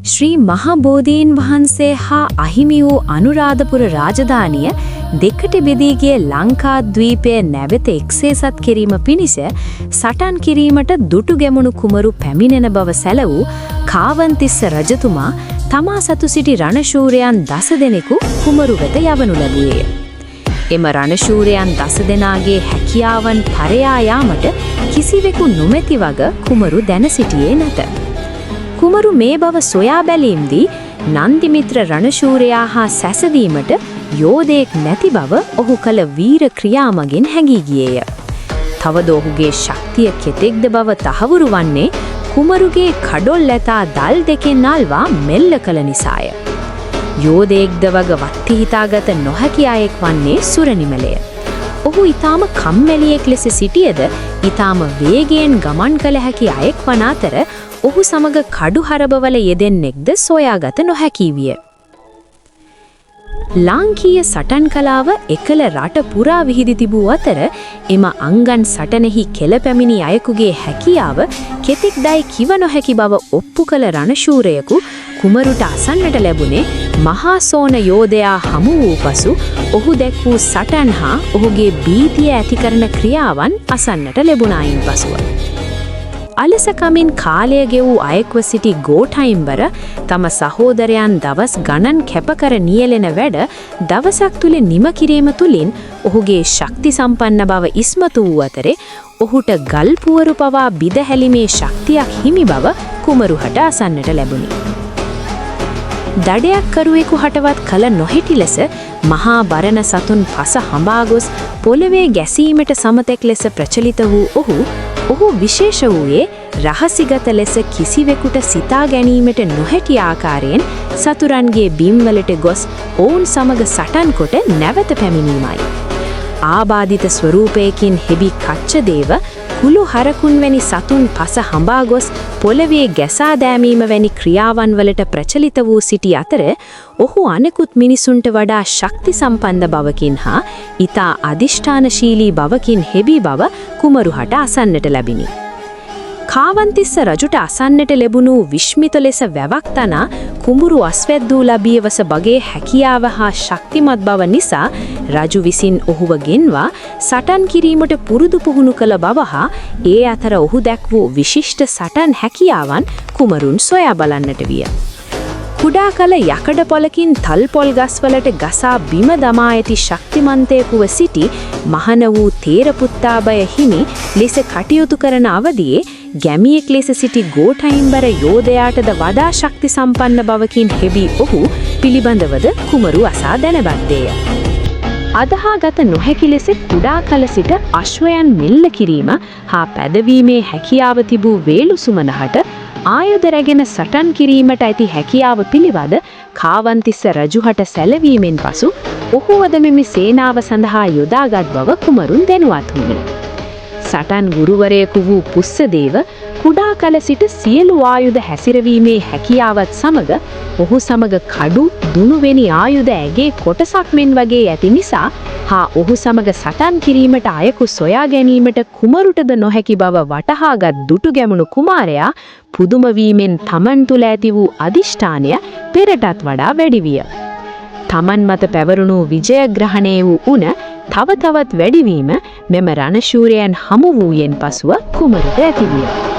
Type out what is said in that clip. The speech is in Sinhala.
ශ්‍රී මහබෝධීන් වහන්සේ හා අහිමි වූ අනුරාධපුර රාජධානිය දෙකට බෙදී ගිය ලංකාද්වීපය නැවත එක්සේසත් කිරීම පිණිස සටන් කිරීමට දුටුගැමුණු කුමරු පැමිණෙන බව සැලවූ කාවන්තිස්ස රජතුමා තමා සතු සිටි රණශූරයන් 10 දෙනෙකු කුමරු වෙත යවනු ලැබුවේය. එම රණශූරයන් 10 දෙනාගේ හැකියාවන් පරයා යාමට කිසිවෙකු නොමැති වග කුමරු දැන සිටියේ නැත. කුමරු මේ බව සොයා බැලීමදී නන්දිමිත්‍ර රණශූරයා හා සැසඳීමට යෝධයෙක් නැති බව ඔහු කළ වීර ක්‍රියා මගින් හැඟී ගියේය. තවද ඔහුගේ ශක්තිය කෙතෙක්ද බව තහවුරු වන්නේ කුමරුගේ කඩොල් ඇතා දල් දෙකෙන් අල්වා මෙල්ල කළ නිසාය. යෝධයෙක්ද වග වත්ති හිතාගත නොහැකි අයෙක් වන්නේ සුරනිමලය. ඔහු ඊටාම කම්මැලියෙක් ලෙස සිටියද ඊටාම වේගයෙන් ගමන් කළ හැකි අයෙක් වන අතර ඔහු සමග කඩු හරබවල යෙදෙන්නෙක්ද සොයාගත නොහැකි විය. ලාංකීය සටන් කලාව එකල රට පුරා විහිදි තිබූ අතර එම අංගන් සටනෙහි කෙළපැමිණි අයෙකුගේ හැකියාව කෙතෙක්දයි කිව නොහැකි බව ඔප්පු කළ රණශූරයෙකු කුමරුට අසන්නට ලැබුණේ මහා සෝන යෝධයා හමු වූ පසු ඔහු දැක් වූ සටන් හා ඔහුගේ භීතිය ඇති කරන ක්‍රියාවන් අසන්නට ලැබුණායින් පසුව. අලසකමින් කාලය ගෙවූ අයෙක්ව සිටි ගෝඨයිම්බර තම සහෝදරයන් දවස් ගණන් කැපකර නියැලෙන වැඩ දවසක් තුල නිම කිරීම තුලින් ඔහුගේ ශක්ති සම්පන්න බව ඉස්මතු වූ අතරේ ඔහුට ගල් පුවරු පවා බිද හැලිමේ ශක්තියක් හිමි බව කුමරුහට අසන්නට ලැබුණි. දඩයක් කරුවෙකු හටවත් කල නොහිටි ලෙස මහා බරණ සතුන් පස හඹා ගොස් පොළවේ ගැසීමට සමතෙක් ලෙස ප්‍රචලිත වූ ඔහු විශේෂ වූයේ රහසිගත ලෙස කිසිවෙකුට සිතා ගැනීමට නොහැකි ආකාරයෙන් සතුරන්ගේ බිම්වලට ගොස් ඔවුන් සමග සටන් කොට නැවත පැමිණීමයි. ආබාධිත ස්වරූපයකින් හෙබි කච්චදේව කුළු හරකුන් වැනි සතුන් පස හඹා ගොස් පොළවේ ගැසා දෑමීම වැනි ක්‍රියාවන් වලට ප්‍රචලිත වූ සිටි අතර ඔහු අනෙකුත් මිනිසුන්ට වඩා ශක්ති සම්පන්න බවකින් හා ඊතා අදිෂ්ඨානශීලී බවකින් හෙබි බව කුමරුහට අසන්නට ලැබිනි. කාවන්තිස්ස රජුට අසන්නට ලැබුණු විශ්මිත ලෙස වැවක් තනා කුඹුරු අස්වැද්දූ ලබියවස බගේ හැකියාව හා ශක්තිමත් බව නිසා රජු විසින් ඔහුව ගෙන්වා සටන් කිරීමට පුරුදු පුහුණු කළ බව හා ඒ අතර ඔහු දැක් වූ විශිෂ්ට සටන් හැකියාවන් කුමරුන් සොයා බලන්නට විය. කුඩා කල යකඩ පොලකින් තල් පොල් ගස්වලට ගසා බිම දමා ඇති ශක්තිමන්තයෙකුව සිටි මහන වූ තේරපුත්තාබය හිමි ලෙස කටයුතු කරන අවදියේ ගැමියෙක් ලෙස සිටි ගෝඨයිම්බර යෝධයාටද වඩා ශක්ති සම්පන්න බවකින් හෙබි ඔහු පිළිබඳවද කුමරු අසා දැනගත්තේය. අදහාගත නොහැකි ලෙස කුඩා කල සිට අශ්වයන් මෙල්ල කිරීම හා පැදවීමේ හැකියාව තිබූ වේලුසුමනහට ආයුධ රැගෙන සටන් කිරීමට ඇති හැකියාව පිළිබඳ කාවන්තිස්ස රජුහට සැලවීමෙන් පසු ඔහුවද මෙම සේනාව සඳහා යොදාගත් බව කුමරුන් දැනුවත් වුණි. සටන් ගුරුවරයෙකු වූ පුස්සදේව කුඩා කල සිට සියලු ආයුධ හැසිරවීමේ හැකියාවත් සමග ඔහු සමග කඩු දුනුවෙනි ආයුධ ඇගේ කොටසක් මෙන් වගේ ඇති නිසා හා ඔහු සමග සටන් කිරීමට අයෙකු සොයා ගැනීමට කුමරුටද නොහැකි බව වටහාගත් දුටුගැමුණු කුමාරයා පුදුම වීමෙන් තමන් තුළ ඇති වූ අදිෂ්ඨානය පෙරටත් වඩා වැඩි විය. තමන් මත පැවරුණු විජයග්‍රහණය වූ උණ තව තවත් වැඩිවීම මෙම රණශූරයන් හමු වූයෙන් පසුව කුමරුට ඇතිවිය.